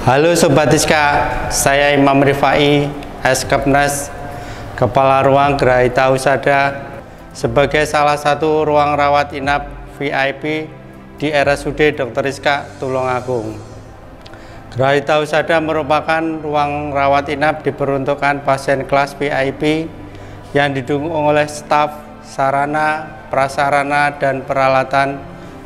Halo Sobat Iska, saya Imam Rifai, Eskepnes, Kepala Ruang Gerahita Husada, sebagai salah satu ruang rawat inap VIP di RSUD Dr. Iska Tulungagung. Gerahita Husada merupakan ruang rawat inap diperuntukkan pasien kelas VIP yang didukung oleh staf, sarana, prasarana, dan peralatan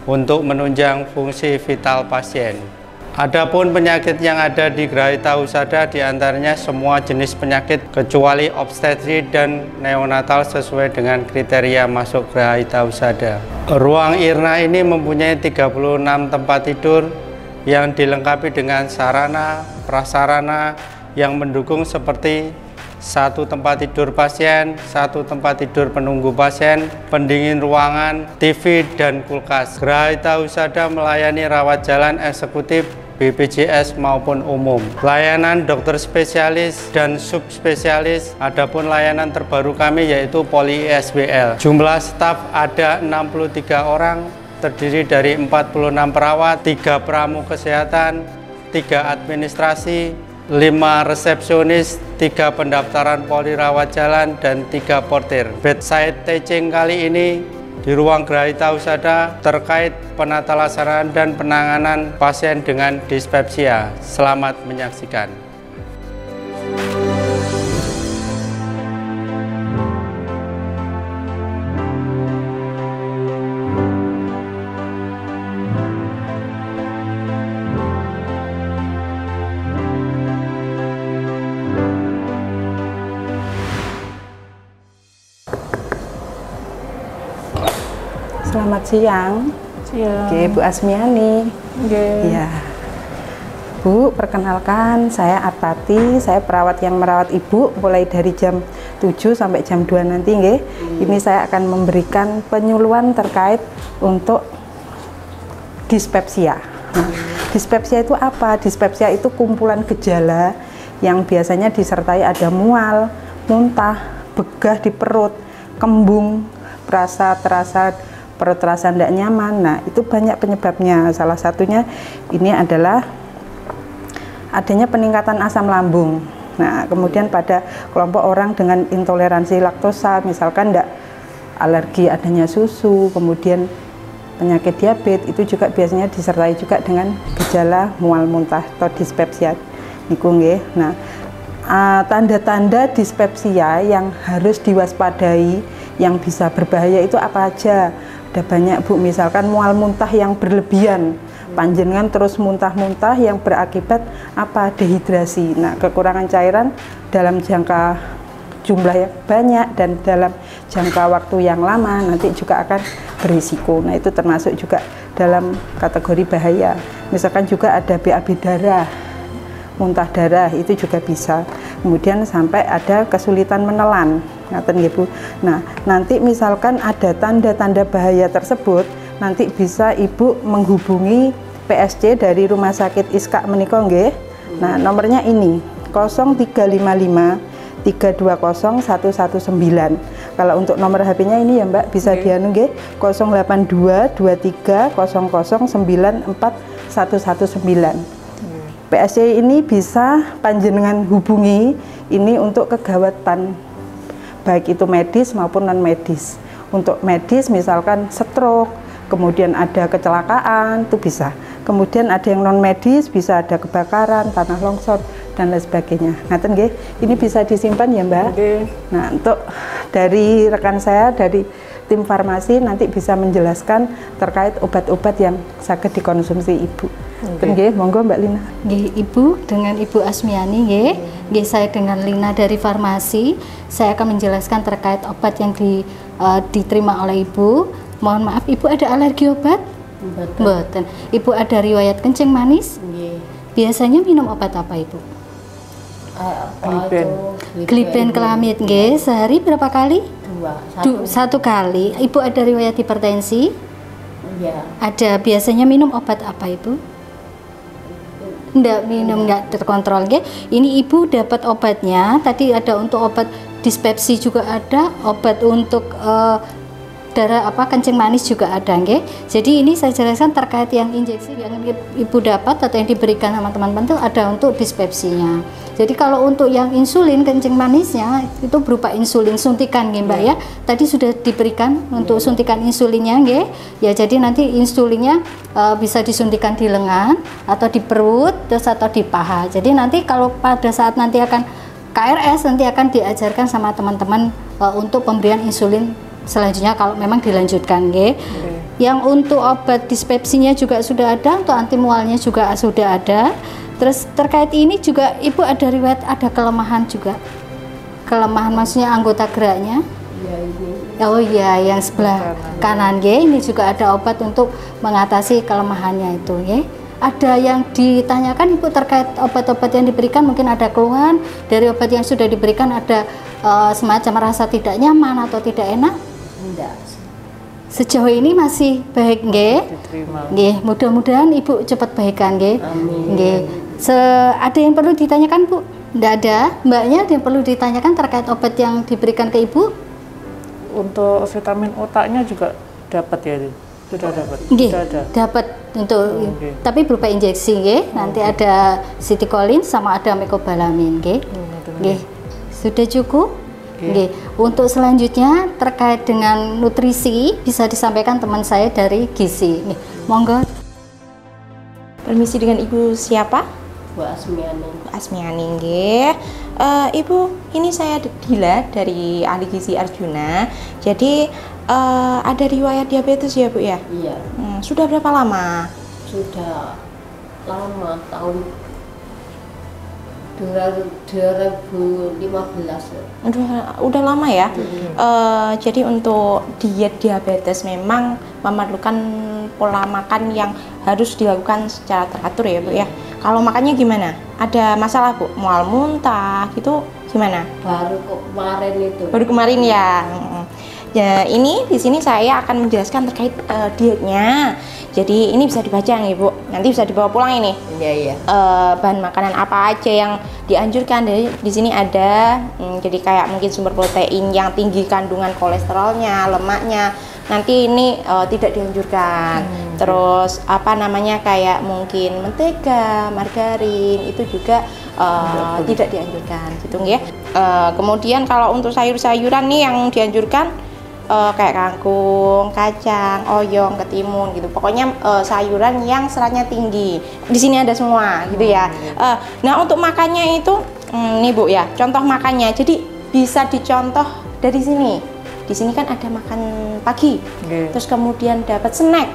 untuk menunjang fungsi vital pasien. Adapun penyakit yang ada di Gerahita Husada diantaranya semua jenis penyakit kecuali obstetri dan neonatal sesuai dengan kriteria masuk Gerahita Husada. Ruang IRNA ini mempunyai 36 tempat tidur yang dilengkapi dengan sarana, prasarana yang mendukung seperti 1 tempat tidur pasien, 1 tempat tidur penunggu pasien, pendingin ruangan, TV, dan kulkas. Gerahita Husada melayani rawat jalan eksekutif, BPJS maupun umum, layanan dokter spesialis dan subspesialis. Adapun layanan terbaru kami yaitu poli ISBL. Jumlah staf ada 63 orang, terdiri dari 46 perawat, 3 pramu kesehatan, 3 administrasi, 5 resepsionis, 3 pendaftaran poli rawat jalan, dan 3 portir. Bedside teaching kali ini di ruang Gerahita Husada terkait penata laksanaan dan penanganan pasien dengan dispepsia. Selamat menyaksikan. Selamat siang. Oke, Bu Asmiani. Ya, Bu, perkenalkan saya Arpati. Saya perawat yang merawat Ibu mulai dari jam 7 sampai jam 2 nanti, nggih. Ini saya akan memberikan penyuluhan terkait untuk dispepsia. Dispepsia itu apa? Dispepsia itu kumpulan gejala yang biasanya disertai ada mual, muntah, begah di perut, kembung, terasa perut terasa tidak nyaman. Nah, itu banyak penyebabnya. Salah satunya ini adalah adanya peningkatan asam lambung. Nah, kemudian pada kelompok orang dengan intoleransi laktosa, misalkan tidak alergi adanya susu, kemudian penyakit diabetes, itu juga biasanya disertai juga dengan gejala mual muntah atau dispepsia. Niku nggih. Nah, tanda-tanda dispepsia yang harus diwaspadai yang bisa berbahaya itu apa aja? Ada banyak, Bu, misalkan mual muntah yang berlebihan, panjenengan terus muntah-muntah yang berakibat apa? Dehidrasi. Nah, kekurangan cairan dalam jangka jumlah yang banyak dan dalam jangka waktu yang lama nanti juga akan berisiko. Nah, itu termasuk juga dalam kategori bahaya. Misalkan juga ada BAB darah, muntah darah, itu juga bisa. Kemudian sampai ada kesulitan menelan. Ngaten nggih, Bu. Nah, nanti misalkan ada tanda-tanda bahaya tersebut, nanti bisa Ibu menghubungi PSC dari Rumah Sakit Iska menika nggih. Nah, nomornya ini 0355 320 119. Kalau untuk nomor HP-nya ini ya, Mbak, bisa dianu nggih 082 23 00 94 119. PSC ini bisa panjenengan hubungi ini untuk kegawatan baik itu medis maupun non medis. Untuk medis misalkan stroke, kemudian ada kecelakaan, itu bisa. Kemudian ada yang non medis, bisa ada kebakaran, tanah longsor, dan lain sebagainya. Ngaten nggih, ini bisa disimpan ya, Mbak. Nah, untuk dari rekan saya dari tim farmasi nanti bisa menjelaskan terkait obat-obat yang saged dikonsumsi Ibu. Nggih, monggo Mbak Lina. Nggih, Ibu, dengan Ibu Asmiani nggih. Nggih, saya dengan Lina dari farmasi. Saya akan menjelaskan terkait obat yang diterima oleh Ibu. Mohon maaf, Ibu ada alergi obat? Mboten. Ibu ada riwayat kencing manis? Nggih. Biasanya minum obat apa, Ibu? Glipen Clamid nggih. Sehari berapa kali? 1 kali. Ibu ada riwayat hipertensi? Iya. Ada. Biasanya minum obat apa, Ibu? Enggak minum, enggak terkontrol nggih. Ini Ibu dapat obatnya. Tadi ada untuk obat dispepsi juga ada, obat untuk darah kencing manis juga ada nggih. Jadi ini saya jelaskan terkait yang injeksi yang ibu dapat atau yang diberikan sama teman-teman itu ada untuk dispepsinya. Jadi kalau untuk yang insulin kencing manisnya itu berupa insulin suntikan nggih Mbak ya. Tadi sudah diberikan untuk suntikan insulinnya nggih. Ya jadi nanti insulinnya bisa disuntikan di lengan atau di perut terus atau di paha. Jadi nanti kalau pada saat nanti akan KRS nanti akan diajarkan sama teman-teman untuk pemberian insulin selanjutnya kalau memang dilanjutkan nggih. Yang untuk obat dispepsinya juga sudah ada, untuk anti mualnya juga sudah ada. Terus terkait ini juga Ibu ada riwayat ada kelemahan juga. Kelemahan maksudnya anggota geraknya? Ya, ini. Oh iya, yang sebelah kanan nggih. Ini juga ada obat untuk mengatasi kelemahannya itu nggih. Ada yang ditanyakan Ibu terkait obat-obat yang diberikan, mungkin ada keluhan dari obat yang sudah diberikan, ada semacam rasa tidak nyaman atau tidak enak? Enggak. Sejauh ini masih baik nggih. Nggih, mudah-mudahan Ibu cepat baikan nggih. Nggih. Ada yang perlu ditanyakan Bu? Enggak ada. Mbaknya ada yang perlu ditanyakan terkait obat yang diberikan ke Ibu? Untuk vitamin otaknya juga dapat ya? Sudah dapat. Nggih, Sudah ada. dapat untuk tapi berupa injeksi nggih. Nanti ada sitikolin sama ada mecobalamin nggih. Nggih. Sudah cukup? Nggih. Untuk selanjutnya terkait dengan nutrisi bisa disampaikan teman saya dari gizi. Nih, monggo. Permisi, dengan Ibu siapa? Bu Asmiani. Bu Asmiani nggih. Ibu, ini saya Dila dari ahli gizi Arjuna. Jadi ada riwayat diabetes ya Bu ya? Iya. Sudah berapa lama? Sudah lama, tahun 2015. Udah lama ya. Jadi untuk diet diabetes memang memerlukan pola makan yang harus dilakukan secara teratur ya Bu ya. Kalau makannya gimana? Ada masalah Bu? Mual muntah gitu gimana? Baru kemarin itu. Baru kemarin ya. Ya, ini di sini saya akan menjelaskan terkait dietnya. Jadi ini bisa dibaca nih Bu. Nanti bisa dibawa pulang ini. Iya, iya. Bahan makanan apa aja yang dianjurkan. Dari di sini ada jadi kayak mungkin sumber protein yang tinggi kandungan kolesterolnya, lemaknya. Nanti ini tidak dianjurkan. Terus apa namanya kayak mungkin mentega, margarin itu juga tidak dianjurkan gitu ya. Kemudian kalau untuk sayur-sayuran nih yang dianjurkan kayak kangkung, kacang, oyong, ketimun gitu. Pokoknya sayuran yang seratnya tinggi. Di sini ada semua gitu ya. Nah, untuk makannya itu nih Bu ya, contoh makannya. Jadi bisa dicontoh dari sini. Di sini kan ada makan pagi. Terus kemudian dapat snack.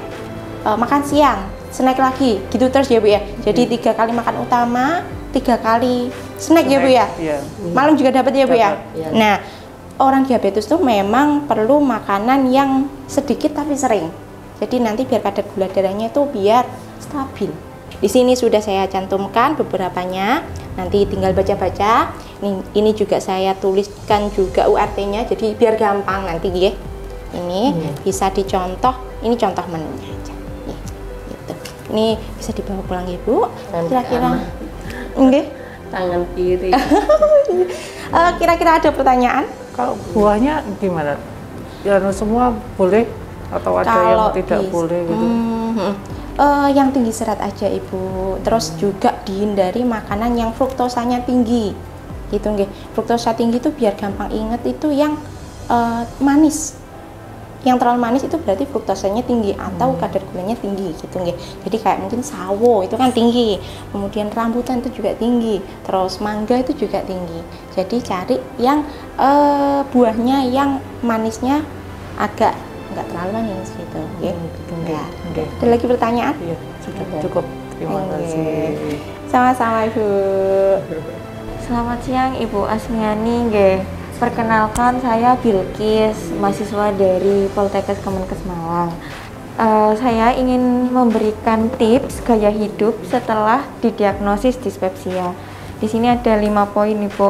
Makan siang, snack lagi. Gitu terus ya Bu ya. Jadi 3 kali makan utama, 3 kali snack ya Bu ya. Malam juga dapat ya Bu ya. Nah, orang diabetes tuh memang perlu makanan yang sedikit tapi sering. Jadi nanti biar kadar gula darahnya itu biar stabil. Di sini sudah saya cantumkan beberapanya. Nanti tinggal baca-baca. Ini juga saya tuliskan juga URT-nya. Jadi biar gampang nanti ya. Ini bisa dicontoh. Ini contoh menunya aja. Gitu. Ini bisa dibawa pulang Ibu. Kira-kira nggih. Tangan kiri. Kira-kira ada pertanyaan? Kalau buahnya gimana? Ya semua boleh atau ada yang tidak boleh gitu? Yang tinggi serat aja Ibu. Terus juga dihindari makanan yang fruktosanya tinggi. Gitu nggih. Fruktosa tinggi itu biar gampang inget itu yang manis. Yang terlalu manis itu berarti fruktosanya tinggi atau kadar gulanya tinggi gitu nggih. Jadi kayak mungkin sawo itu kan tinggi. Kemudian rambutan itu juga tinggi. Terus mangga itu juga tinggi. Jadi cari yang buahnya yang manisnya agak enggak terlalu manis gitu nggih. Ada lagi pertanyaan? Iya, sudah cukup. Terima kasih. Sama-sama Ibu. Selamat siang Ibu Asmiani nggih. Perkenalkan saya Bilkis, mahasiswa dari Poltekkes Kemenkes Malang. Saya ingin memberikan tips gaya hidup setelah didiagnosis dispepsia. Di sini ada 5 poin Ibu.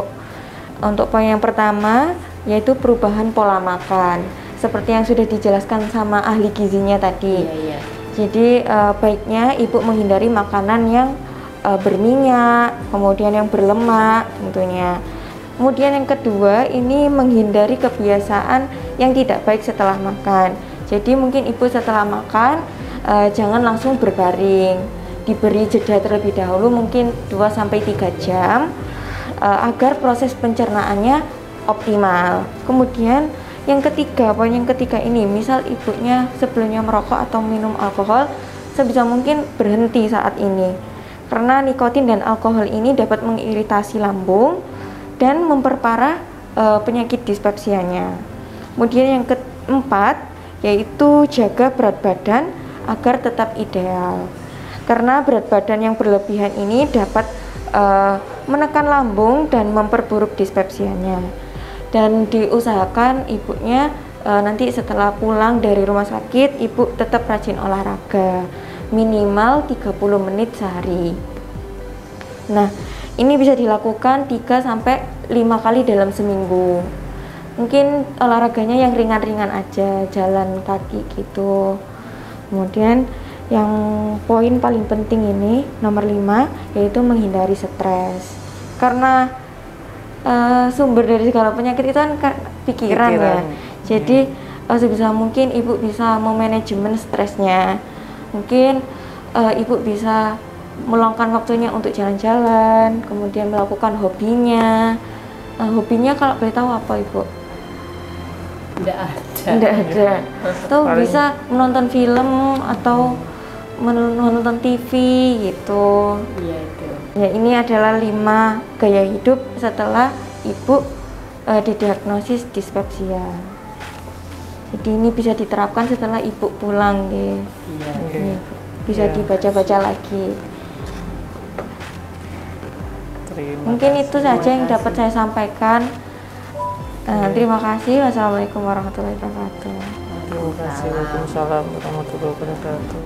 Untuk poin yang pertama yaitu perubahan pola makan. Seperti yang sudah dijelaskan sama ahli gizinya tadi. Iya. Jadi baiknya Ibu menghindari makanan yang berminyak, kemudian yang berlemak tentunya. Kemudian yang kedua, ini menghindari kebiasaan yang tidak baik setelah makan. Jadi mungkin ibu setelah makan jangan langsung berbaring, diberi jeda terlebih dahulu mungkin 2-3 jam agar proses pencernaannya optimal. Kemudian yang ketiga, poin yang ketiga ini, misal ibunya sebelumnya merokok atau minum alkohol, sebisa mungkin berhenti saat ini, karena nikotin dan alkohol ini dapat mengiritasi lambung dan memperparah penyakit dispepsianya. Kemudian yang keempat, yaitu jaga berat badan agar tetap ideal, karena berat badan yang berlebihan ini dapat menekan lambung dan memperburuk dispepsianya. Dan diusahakan ibunya nanti setelah pulang dari rumah sakit, ibu tetap rajin olahraga minimal 30 menit sehari. Nah, ini bisa dilakukan 3-5 kali dalam seminggu. Mungkin olahraganya yang ringan-ringan aja, jalan kaki gitu. Kemudian yang poin paling penting ini, nomor 5, yaitu menghindari stres. Karena sumber dari segala penyakit itu kan pikiran. Ya. Jadi sebisa mungkin ibu bisa memanajemen stresnya. Mungkin ibu bisa meluangkan waktunya untuk jalan-jalan, kemudian melakukan hobinya. Hobinya kalau boleh tahu apa ibu? Tidak ada. Atau bisa menonton film atau menonton TV gitu. Iya itu. Ya, ini adalah 5 gaya hidup setelah ibu didiagnosis dispepsia. Jadi ini bisa diterapkan setelah ibu pulang deh. Iya. Bisa dibaca-baca lagi. Mungkin itu saja yang dapat saya sampaikan. Terima kasih. Wassalamualaikum warahmatullahi wabarakatuh. Terima kasih. Waalaikumsalam warahmatullahi wabarakatuh.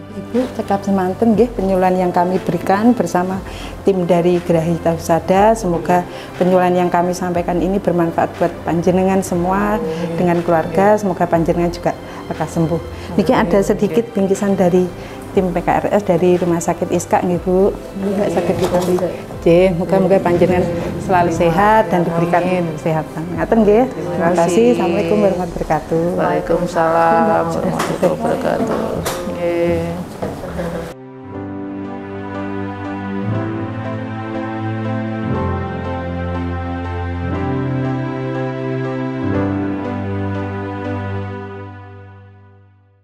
Ibu cekap semanten nggih penyuluhan yang kami berikan bersama tim dari Grahita Husada. Semoga penyuluhan yang kami sampaikan ini bermanfaat buat panjenengan semua dengan keluarga. Semoga panjenengan juga akan sembuh. Niki ada sedikit bingkisan dari tim PKRS dari Rumah Sakit ISKA nggih Bu. Enggak sakit kita nggih. Moga-moga panjenengan selalu sehat dan diberikan kesehatan. Ngaten nggih. Terima kasih. Assalamualaikum warahmatullahi wabarakatuh. Waalaikumsalam warahmatullahi wabarakatuh.